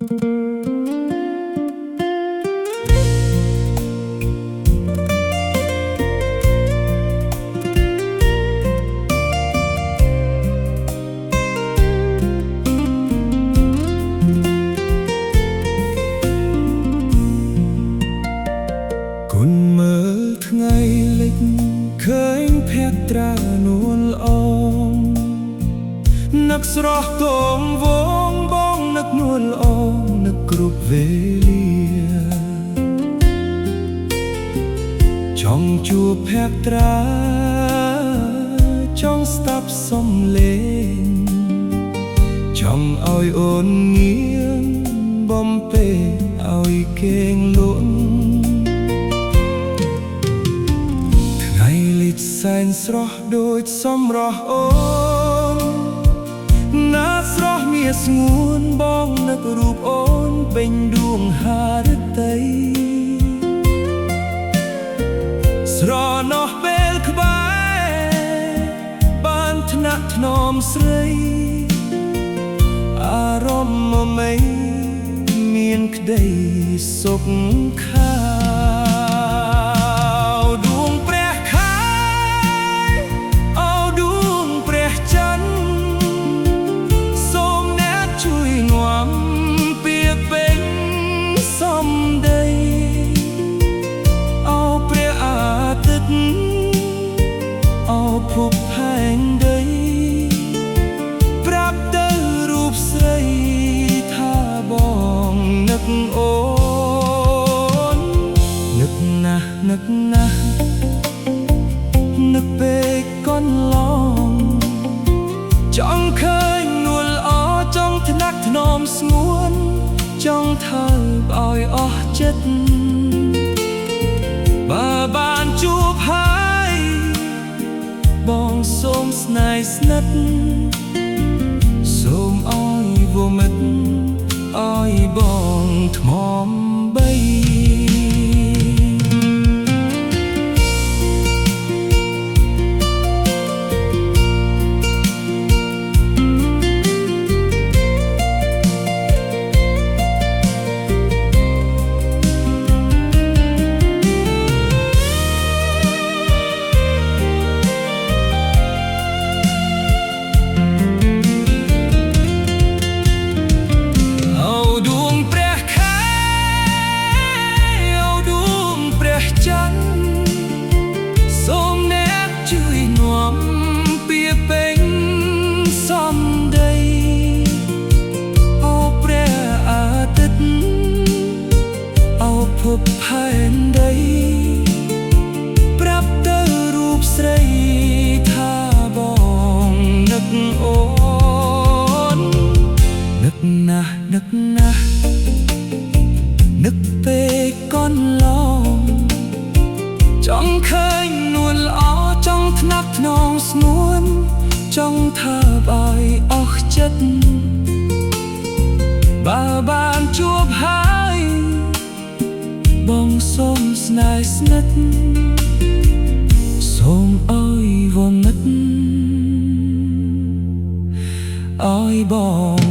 គុណមើលថ្ងៃលិចឃើញភក្ត្រានួលអងនឹកស្រស់ទងវងបងនឹកនួលអងនឹកគ្រប់វេលាចង់ជួបភក្ត្រាចង់ស្ដាប់សំឡេងចង់ឲ្យអូនងៀងបំពេឲ្យគេងលក់សែនស្រស់ដូចសម្រស់អូនណាស្រស់មាសស្ងួនបងនឹករូបអូនពេញដួងហារតីស្រណោះពេលក្បែរបានថ្នាក់ថ្នមស្រីអារម្មណ៍មិនមានក្តីសុខខាភពផែនដីប្រាប់ទៅរូបស្រីថាបងនឹកអូននឹកណាស់នឹកណាស់នឹកពេកកន្លងចង់ឃើញនួលអចង់ថ្នាក់ថ្នមស្ងួនចង់ថើបឲ្យអស់ចិត្តបើបានជួបហើយបងសូមស្នេហ៍ស្និទ្ធសូមឲ្យវមិត្តឲ្យបងថ្មបីភពផែនដីប្រាប់ទៅរូបស្រីថាបងនឹកអូននឹកណាស់នឹកណាស់នឹកពេកកន្លងចង់ឃើញនួលល្អចង់ថ្នាក់ថ្នមស្ងួនចង់ថើបឲ្យអស់ចិត្តបើបានជួបហើយបងសូមស្នេហ៍ស្និទ្ធសូមឲ្យវមិត្តឲ្យបង